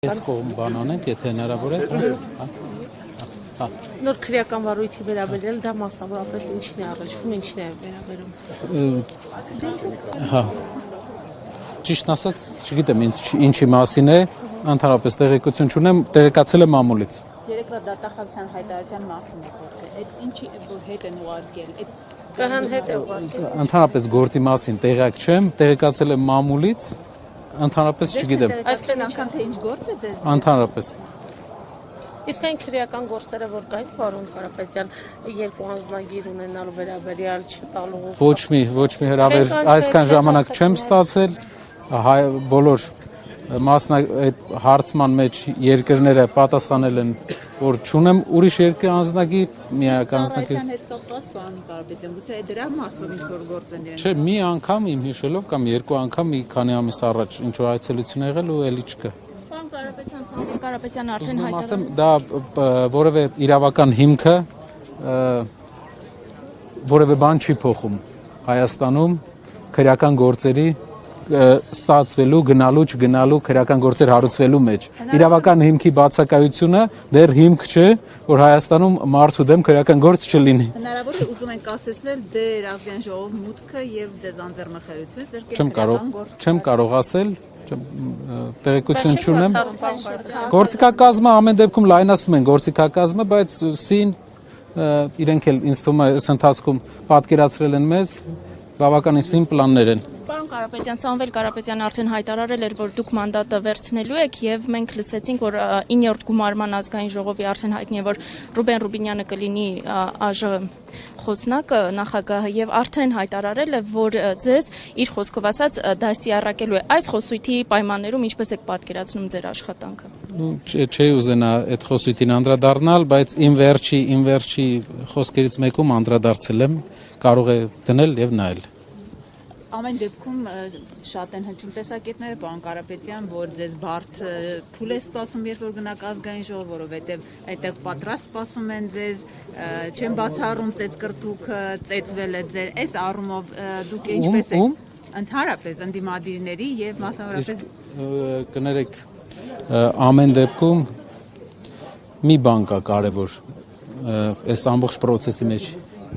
Ես կողմ բան անենք, եթե հնարավոր է։ Նոր քրեական վարույթի վերաբերել դա մասնավորապես ինչն է առաջվում, ինչն է վերաբերում։ Հա։ Ճիշտ ասած, չգիտեմ ինչի մասին է, ընդհանրապես տեղեկություն չունեմ, տեղեկացել եմ մամուլից։ Երեկվա դատախազության հայտարարության մասին է խոսքը։ Այդ ինչի հետ են ուղարկել։ Կհան հետ է ուղարկել։ Ընդհանրապես գործի մասին տեղյակ չեմ, տեղեկացել եմ մամուլից, ընդհանրապես չգիտեմ։ Այսքան անգամ թե ինչ գործ է ձեզ։ Ընդհանրապես Իսկ այն քրեական գործերը, որ կային, պարոն Կարապետյան, երկու անձնագիր ունենալու վերաբերյալ չտալու։ Ոչ մի հրավեր այսքան ժամանակ չեմ ստացել, բոլոր այդ հարցման մեջ երկրները պատասխանել են, որ չունեմ ուրիշ երկրի անձնագիր, միակ անձնագիր։ Հետ կապված պարոն Կարապետյան, գուցե դրա մասով ինչ որ գործ են իրենք։ Չէ, մի անգամ իմ հիշելով կամ երկու անգամ մի քանի ամիս առաջ ինչ որ այցելություն եղել ու էլի չկա։ Պարոն Կարապետյան, Սամվել Կարապետյանը արդեն հայտարարել։ Դա որևէ իրավական հիմքը որևէ բան չի փոխում Հայաստանում քրեական գործերի ստացվելու, գնալու, չգնալու, քրեական գործեր հարուցվելու մեջ։ Իրավական հիմքի բացակայությունը դեռ հիմք չէ, որ Հայաստանում մարդու դեմ քրեական գործ չլինի։ Հնարավոր է ուզում ենք ասեցնել դեր ազգային ժողով մուտքը եւ դեզանձեռնախելությունը ձեր Չեմ կարող ասել, տեղեկություն չունեմ։ Գործիքակազմը ամեն դեպքում լայնացնում են գործիքակազմը, բայց սին իրենք էլ ինձ թվում է այս ընթացքում պատկերացրել են մեզ բավականին սին պլաններ են։ Պարոն Կարապետյան, Սամվել Կարապետյանը արդեն հայտարարել էր, որ դուք մանդատը վերցնելու եք եւ մենք լսեցինք, որ 9-րդ գումարման ազգային ժողովի արդեն հայտնի է, որ Ռուբեն Ռուբինյանը կլինի ԱԺ խոսնակը, նախագահը եւ արդեն հայտարարել է, որ ձեզ իր խոսքով ասած դաստիարակելու է այս խոսույթի պայմաններում ինչպես եք պատկերացնում ձեր աշխատանքը։ Չի ուզենա այդ խոսույթին անդրադառնալ, բայց իմ վերջի խոսքերից մեկում անդրադարձել եմ, կարող է դնել եւ նայել։ Ամեն դեպքում շատ են հնչում տեսակետները, պարոն Կարապետյան, որ ձեզ բարդ փուլ է սպասում, երբ որ գնաք ազգային ժողով, որովհետև այդտեղ պատրաստ սպասում են ձեզ, չեն բացառում ծեծկրտուքը, ծեծվել է ձեր, այս առումով դուք ինչպես եք ընդհանրապես ընդդիմադիրների եւ մասնավորապես կներեք ամեն դեպքում մի բան կա կարևոր այս ամբողջ process-ի մեջ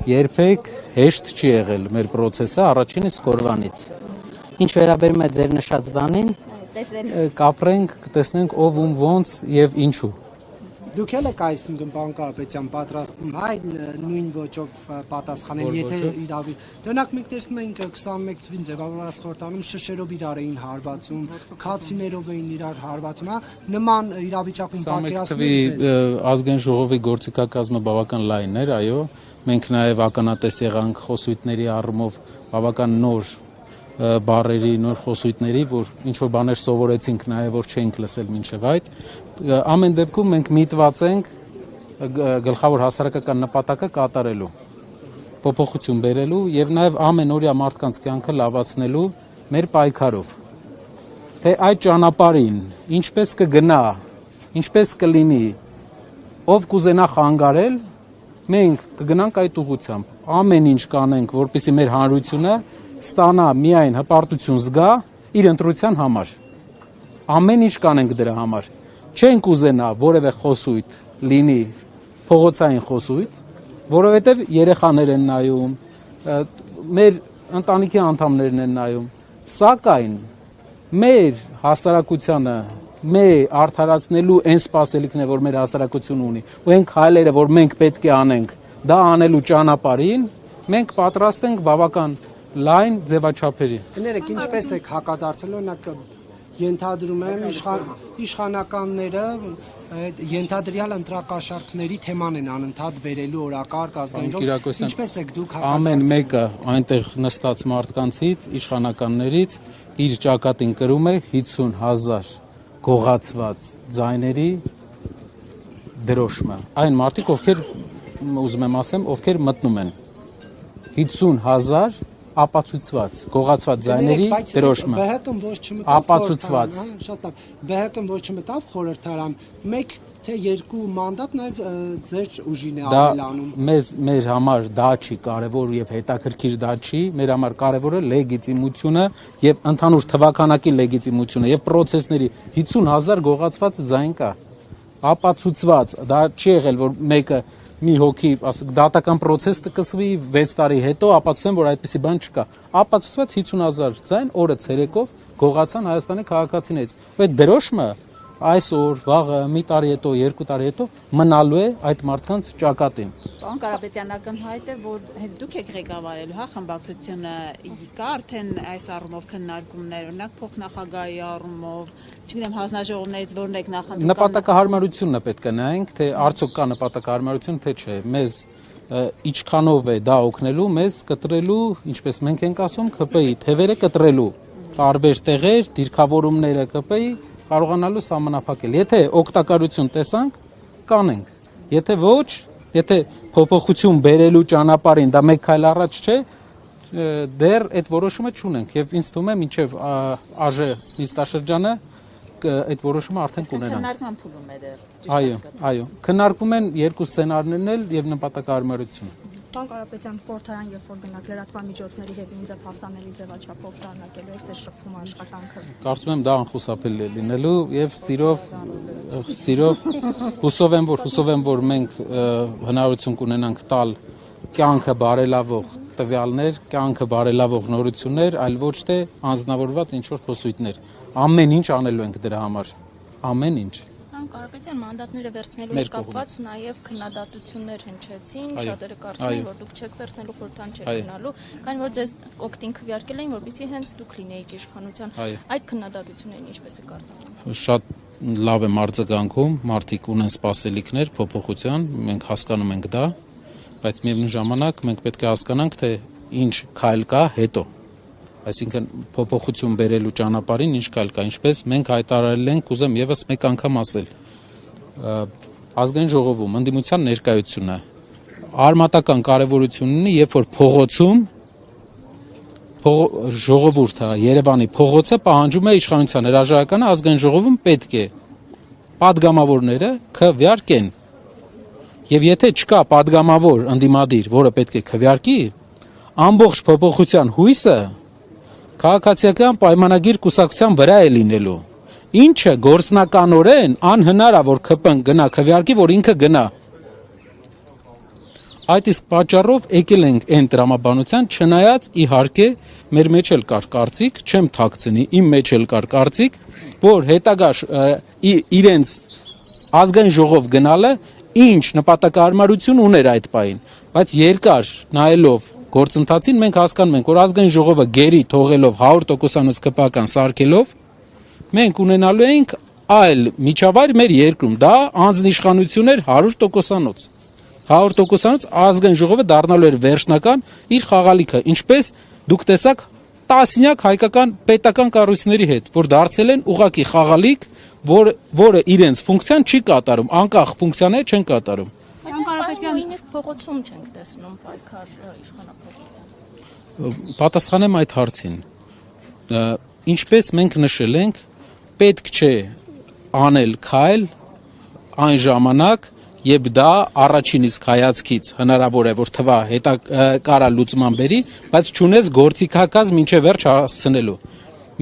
երբեք հեշտ չի եղել մեր process-ը առաջին իսկ օրվանից։ Ինչ վերաբերում է ձեր նշած բանին, կապրենք, կտեսնենք ով ում ոնց եւ ինչու։ Դուք եք այսինքն պարոն Կարապետյան պատրաստվում հայ նույն ոճով պատասխանել, եթե իրավի։ Օրինակ մենք տեսնում ենք 21 թվին ձևավորած խորհրդանում շշերով իրար էին հարվածում, քացիներով էին իրար հարվածում, հա, նման իրավիճակում պատկերացնում եք։ Ազգային ժողովի գործիքակազմը բավական լայն էր, այո։ Մենք նաև ականատես եղանք խոսույթների առումով բավական նոր բառերի, նոր խոսույթների, որ ինչ-որ բաներ սովորեցինք նաև, որ չենք լսել մինչև այդ։ Ամեն դեպքում մենք միտված ենք գլխավոր հասարակական նպատակը կատարելու, փոփոխություն բերելու եւ նաև ամենօրյա մարդկանց կյանքը լավացնելու մեր պայքարով։ Թե այդ ճանապարհին ինչպես կգնա, ինչպես կլինի, ով կուզենա խանգարել, մենք կգնանք այդ ուղղությամբ, ամեն ինչ կանենք, որպեսզի մեր հանրությունը ստանա միայն հպարտություն զգա իր ընտրության համար։ Ամեն ինչ կանենք դրա համար։ Չենք ուզենա որևէ խոսույթ լինի փողոցային խոսույթ, որովհետև երեխաներ են նայում, մեր ընտանիքի անդամներն են նայում, սակայն մեր հասարակությանը արդարացնելու այն սպասելիքն է, որ մեր հասարակությունը ունի, ու այն քայլերը, որ մենք պետք է անենք, դա անելու ճանապարհին մենք պատրաստ ենք բավական լայն ձևաչափերի։ Կներեք, ինչպես եք հակադարձել, օրինակ ենթադրում եմ իշխանականները ենթադրյալ ընտրակաշառքների թեման են անընդհատ բերելու օրակարգ ազգային ժողով, ինչպես եք դուք հակադարձել։ Ամեն մեկը այնտեղ նստած մարդկանցից, իշխանականներից իր ճակատին կրում է 50,000 գողացված ձայների դրոշմը։ Այն մարդիկ, ովքեր ուզում եմ ասեմ, ովքեր մտնում են 50,000 ապացուցված, գողացված ձայների դրոշմը։ ԲՀԿ-ն ոչ չմտավ, ապացուցված։ Շատ լավ։ ԲՀԿ-ն ոչ չմտավ խորհրդարան, մեկ թե երկու մանդատ նաև ձեր ուժին է Դա ավելանում։ մեր համար դա չի կարևոր եւ հետաքրքիր դա չի, մեր համար կարևորը լեգիտիմությունը եւ ընդհանուր թվականակի լեգիտիմությունը եւ պրոցեսների 50,000 գողացված ձայն կա։ Ապացուցված, դա չի եղել, որ մեկը մի հոգի, ասենք, դատական process կսվի 6 տարի հետո, ապացուցեն, որ այդպիսի բան չկա։ Ապացուցված 50,000 ձայն օրը ցերեկով գողացան Հայաստանի քաղաքացիներից։ Այդ դրոշմը այսօր, վաղը, մի տարի հետո, 2 տարի հետո մնալու է այդ մարդկանց ճակատին։ Պարոն Կարապետյան, ակնհայտ է, որ հենց դուք եք ղեկավարելու, հա, խմբակցությունը, կա արդեն այս առումով քննարկումներ, օրինակ փոխնախագահի առումով, չգիտեմ, հանձնաժողովներից որն եք նախընտրում։ Նպատակահարմարությունն է պետք է նայենք, թե արդյոք կա նպատակահարմարություն, թե չէ։ Մեզ ինչքանով է դա օգնելու, մեզ կտրելու, ինչպես մենք ենք ասում, ԿՊ-ի թևերը կտրելու, տարբեր տեղեր, դիրքավորումները ԿՊ-ի կարողանալու սահմանափակել։ Եթե օգտակարություն տեսանք, կանենք։ Եթե ոչ, եթե փոփոխություն բերելու ճանապարհին դա մեկ քայլ առաջ չէ, դեռ այդ որոշումը չունենք եւ ինձ թվում է մինչեւ ԱԺ նիստաշրջանը այդ որոշումը արդեն կունենանք։ Քննարկման փուլում է դեռ։ Այո, քննարկում են երկու սցենարներն էլ եւ նպատակահարմարությունը։ Պարոն Կարապետյան, խորհրդարան, երբ որ գնաք լրատվամիջոցների հետ ինձ հասանելի ձևաչափով շարունակելու եք ձեր շփում աշխատանքը։ Կարծում եմ դա անխուսափելի է լինելու եւ սիրով հուսով եմ, որ մենք հնարավորություն կունենանք տալ կյանքը բարելավող տվյալներ, կյանքը բարելավող նորություններ, այլ ոչ թե անձնավորված ինչ-որ խոսույթներ։ Ամեն ինչ անելու ենք դրա համար։ Ամեն ինչ։ Պարոն Կարապետյան, մանդատները վերցնելու հետ կապված նաև քննադատություններ հնչեցին, շատերը կարծում են, որ դուք չեք վերցնելու, խորհրդան չեք գնալու, քանի որ ձեզ օգտին քվեարկել էին, որպեսզի հենց դուք լինեիք իշխանության։ Այդ քննադատություններին ինչպես է կարծում։ Շատ լավ է արձագանքում, մարդիկ ունեն սպասելիքներ փոփոխության, մենք հասկանում ենք դա, բայց միևնույն ժամանակ մենք պետք է հասկանանք, թե ինչ քայլ կա հետո։ Այսինքն փոփոխություն բերելու ճանապարհին ինչ կայլ կա, ինչպես մենք հայտարարել ենք, ուզեմ եւս մեկ անգամ ասել։ Ազգային ժողովում ընդդիմության ներկայությունը արմատական կարևորություն ունի, երբ որ փողոցում ժողովուրդը, Երևանի փողոցը պահանջում է իշխանության հրաժարականը, ազգային ժողովում պետք է падգամավորները քվեարկեն։ Եվ եթե չկա падգամավոր ընդդիմադիր, որը պետք է քվեարկի, ամբողջ փոփոխության հույսը քաղաքացիական պայմանագիր կուսակցության վրա է լինելու, ինչը գործնականորեն անհնար է, որ ԿՊ-ն գնա քվեարկի, որ ինքը գնա։ Այդ իսկ պատճառով եկել ենք այն տրամաբանության, չնայած իհարկե մեր մեջ էլ կար կարծիք, չեմ թաքցնի, իմ մեջ էլ կար կարծիք, որ հետագա իրենց ազգային ժողով գնալը ինչ նպատակահարմարություն ուներ այդ պահին, բայց երկար նայելով գործընթացին մենք հասկանում ենք, որ ազգային ժողովը գերի թողելով 100%-անոց ԿՊ-ական սարքելով, մենք ունենալու ենք այլ միջավայր մեր երկրում, դա անձնիշխանություն էր 100%-անոց։ 100%-անոց ազգային ժողովը դառնալու էր վերջնական իր խաղալիքը, ինչպես դուք տեսաք տասնյակ հայկական պետական կառույցների հետ, որ դարձել են ուղղակի խաղալիք, որը իրենց ֆունկցիան չի կատարում, անկախ ֆունկցիաները չեն կատարում։ Նույնիսկ փողոցում չենք տեսնում պայքար իշխանապողության։ Պատասխանեմ այդ հարցին։ Ինչպես մենք նշել ենք, պետք չէ անել քայլ այն ժամանակ, երբ դա առաջին իսկ հայացքից հնարավոր է, որ թվա կարա լուծման բերի, բայց չունես գործիքակազմ մինչև վերջ հասցնելու։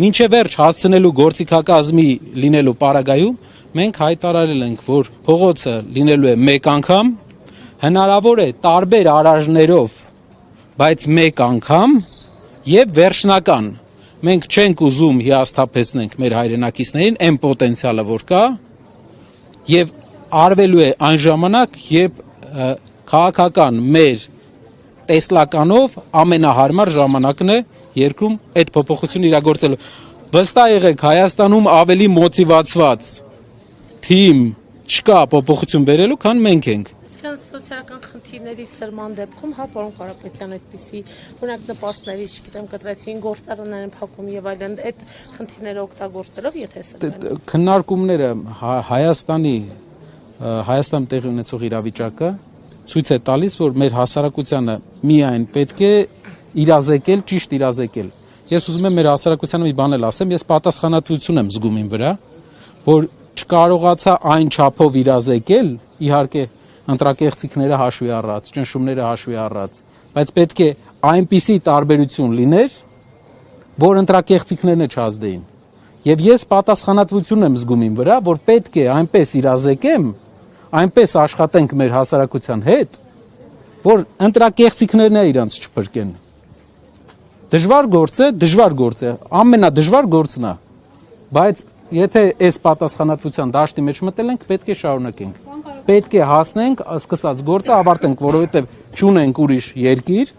Մինչև վերջ հասցնելու գործիքակազմի լինելու պարագայում մենք հայտարարել ենք, որ փողոցը լինելու է մեկ անգամ, հնարավոր է տարբեր արարներով, բայց մեկ անգամ եւ վերջնական։ Մենք չենք ուզում հիասթափեցնենք մեր հայրենակիցներին, այն պոտենցիալը, որ կա, եւ արվելու է այն ժամանակ, երբ քաղաքական մեր տեսլականով ամենահարմար ժամանակն է երկրում այդ փոփոխությունը իրագործելու։ Վստահ եղեք, Հայաստանում ավելի մոտիվացված թիմ չկա փոփոխություն բերելու, քան մենք ենք։ Այսինքն սոցիալական խնդիրների սրման դեպքում, հա, պարոն Կարապետյան, այդպիսի օրինակ նպաստների, չգիտեմ, կտրեցին գործարաններ են փակում եւ այլն, այդ խնդիրները օգտագործելով, եթե սրվեն։ Քննարկումները Հայաստանում տեղի ունեցող իրավիճակը ցույց է տալիս, որ մեր հասարակությանը միայն պետք է իրազեկել, ճիշտ իրազեկել։ Ես ուզում եմ մեր հասարակությանը մի բան էլ ասեմ, ես պատասխանատվություն եմ զգում իմ վրա, որ չկարողացա այն չափով իրազեկել, իհարկե ընտրակեղծիքները հաշվի առած, ճնշումները հաշվի առած, բայց պետք է այնպիսի տարբերություն լիներ, որ ընտրակեղծիքներն չազդեին։ Եվ ես պատասխանատվություն եմ զգում իմ վրա, որ պետք է այնպես իրազեկեմ, այնպես աշխատենք մեր հասարակության հետ, որ ընտրակեղծիքներն իրանց չփրկեն։ Դժվար գործ է, ամենադժվար գործն է, բայց եթե այս պատասխանատվության դաշտի մեջ մտել ենք, պետք է շարունակենք։ Պետք է հասնենք սկսած գործը ավարտենք, որովհետև չունենք ուրիշ երկիր,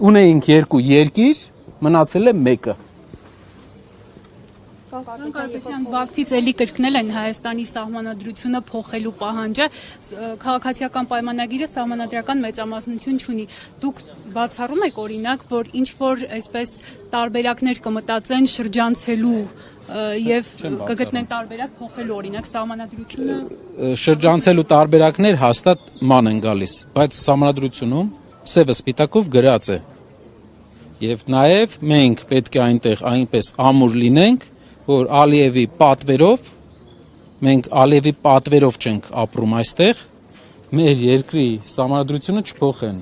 ունեինք 2 երկիր, մնացել է 1-ը։ Կարգապետյան Բաքվից էլի կրկնել են Հայաստանի սահմանադրությունը փոխելու պահանջը, քաղաքացիական պայմանագիրը սահմանադրական մեծամասնություն չունի։ Դուք բացառում եք օրինակ, որ ինչ որ այսպես տարբերակներ կմտածեն շրջանցելու եւ կգտնեն տարբերակ փոխելու օրինակ սահմանադրությունը։ Շրջանցելու տարբերակներ հաստատ ման են գալիս, բայց սահմանադրությունում սևը սպիտակով գրած է։ Եվ նաեւ մենք պետք է այնտեղ այնպես ամուր լինենք, որ Ալիևի պատվերով, մենք Ալիևի պատվերով չենք ապրում այստեղ, մեր երկրի սահմանադրությունը չփոխեն։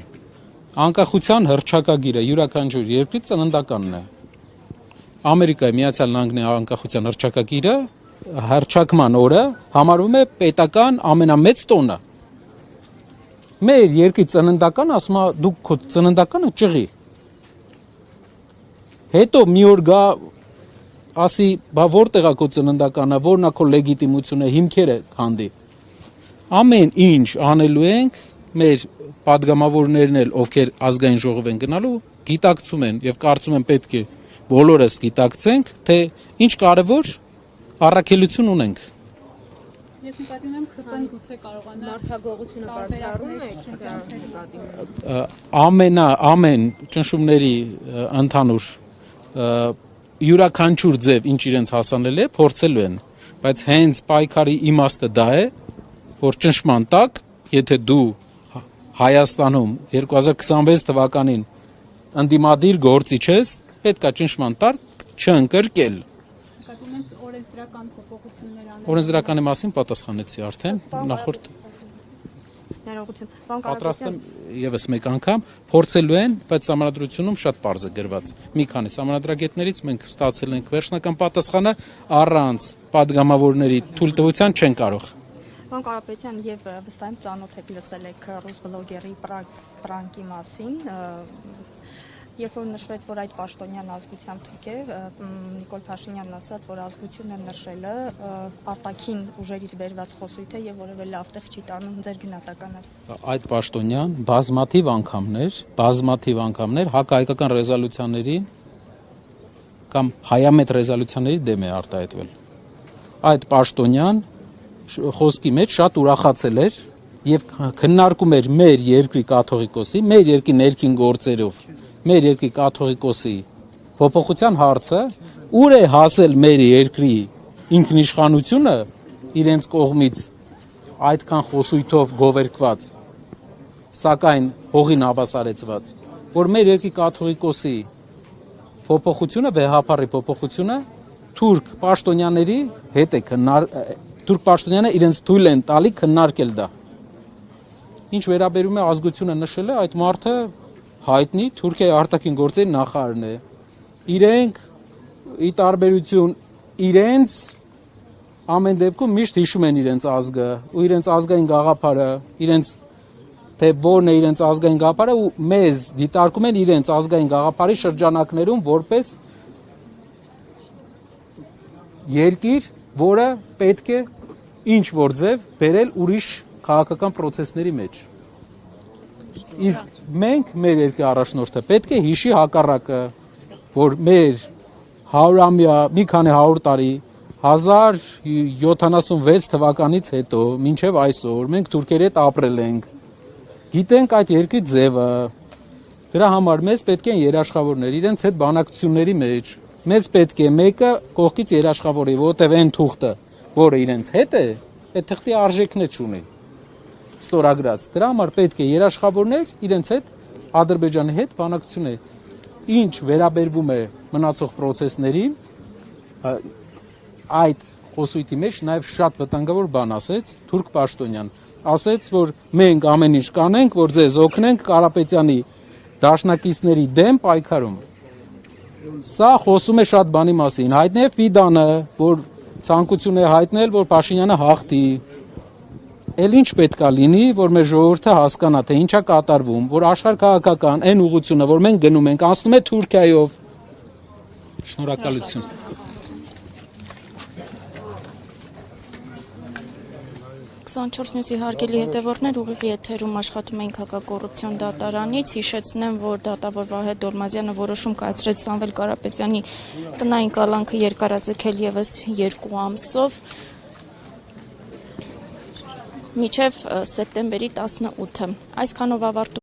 Անկախության հռչակագիրը յուրաքանչյուր երկրի ծննդականն է։ Ամերիկայի Միացյալ Նահանգների անկախության հռչակագիրը հռչակման օրը համարվում է պետական ամենամեծ տոնը։ Մեր երկրի ծննդական ասում է դուք քո ծննդականը ճղի։ Հետո մի օր գա ասի, բա որտեղ է քո ծննդականը, որն է քո լեգիտիմությունը, հիմքերը քանդի։ Ամեն ինչ անելու ենք, մեր падգամավորներն էլ, ովքեր ազգային ժողով են գնալու, գիտակցում են եւ կարծում եմ պետք է բոլորս գիտակցենք, թե ինչ կարևոր առաքելություն ունենք։ Ես նկատի ունեմ ԽՊ-ն գուցե կարողանա մարդագողությունը բացառում է ամեն ճնշումների ընդհանուր յուրաքանչյուր ձև ինչ իրենց հասանել է, փորձելու են, բայց հենց պայքարի իմաստը դա է, որ ճնշման տակ, եթե դու Հայաստանում 2026 թվականին ընդդիմադիր գործիչ ես, պետք է ճնշման տակ չընկրկել։ նկատի ունեմ օրենսդրական փոփոխություններ անել։ Օրենսդրականի մասին պատասխանեցի արդեն նախորդ Ներողություն։ Պարոն պատրաստ եմ Կարապետյան, եւս մեկ անգամ փորձելու են, բայց համանդրությունում շատ པարզ է գրված։ Մի քանի համանդրագետներից մենք ստացել ենք վերջնական պատասխանը առանց падգամավորների թույլտվության չեն կարող։ Պարոն Կարապետյան, եւ վստահ եմ ծանոթ եք լսել եք ռուս բլոգերի պրանկի մասին, երբ որ նշվեց, որ այդ պաշտոնյան ազգությամբ թուրք է, Նիկոլ Փաշինյանն ասաց, որ ազգությունը նշելը արտաքին ուժերից բերված խոսույթ է եւ որևէ լավ տեղ չի տանում ձեր գնահատականը։ Այդ պաշտոնյան բազմաթիվ անգամներ հակահայկական ռեզոլյուցիաների կամ հայամետ ռեզոլյուցիաների դեմ է արտահայտվել։ Այդ պաշտոնյան խոսքի մեջ շատ ուրախացել էր եւ քննարկում էր մեր երկրի կաթողիկոսի, մեր երկրի ներքին գործերով, մեր երկրի կաթողիկոսի փոփոխության հարցը, ուր է հասել մեր երկրի ինքնիշխանությունը իրենց կողմից այդքան խոսույթով գովերքված, սակայն հողին հավասարեցված, որ մեր երկրի կաթողիկոսի փոփոխությունը, վեհապարի փոփոխությունը թուրք պաշտոնյաների հետ է թուրք պաշտոնյաները իրենց թույլ են տալի քննարկել դա։ Ինչ վերաբերում է ազգությունը նշելը, այդ մարդը հայտնի Թուրքիայի արտաքին գործերի նախարարն է։ Իրենք ի տարբերություն իրենց ամեն դեպքում միշտ հիշում են իրենց ազգը ու իրենց ազգային գաղափարը, իրենց թե որն է իրենց ազգային գաղափարը ու մեզ դիտարկում են իրենց ազգային գաղափարի շրջանակներում որպես երկիր, որը պետք է ինչ որ ձև բերել ուրիշ քաղաքական process-ների մեջ։ Իսկ մենք մեր երկրի առաջնորդը պետք է հիշի հակառակը, որ մեր 100-ամյա, մի քանի 100 տարի 1076 թվականից հետո մինչև այսօր մենք թուրքերի հետ ապրել ենք։ Գիտենք այդ երկրի ձևը։ Դրա համար մեզ պետք են երաշխավորներ իրենց հետ բանակցությունների մեջ։ Մեզ պետք է մեկը կողքից երաշխավորի, որովհետև այն թուղթը, որը իրենց հետ է, այդ թղթի արժեքն չունի։ Ստորագրած։ Դրա համար պետք է երաշխավորներ իրենց հետ Ադրբեջանի հետ բանակցություններ։ Ինչ վերաբերվում է մնացող process-ներին, այդ խոսույթի մեջ նաև շատ վտանգավոր բան ասեց Թուրք Պաշտոնյան, ասեց, որ մենք ամեն ինչ կանենք, որ ձեզ օգնենք Կարապետյանի դաշնակիցների դեմ պայքարում։ Սա խոսում է շատ բանի մասին, հայտնի է Ֆիդանը, որ ցանկություն է հայտնել, որ Փաշինյանը հաղթի։ Էլ ինչ պետքա լինի, որ մեր ժողովուրդը հասկանա, թե ինչա կատարվում, որ աշխարհքաղաքական այն ուղղությունը, որ մենք գնում ենք, անցնում է Թուրքիայով։ Շնորհակալություն։ 24 նյութի հարգելի հետևորդներ, ուղիղ եթերում աշխատում ենք հակակոռուպցիոն դատարանից, հիշեցնեմ, որ դատավոր Վահե Դոլմազյանը որոշում կայացրեց Սամվել Կարապետյանի տնային կալանքը երկարաձգել եւս 2 ամսով մինչև սեպտեմբերի 18-ը։ Այսքանով ավարտում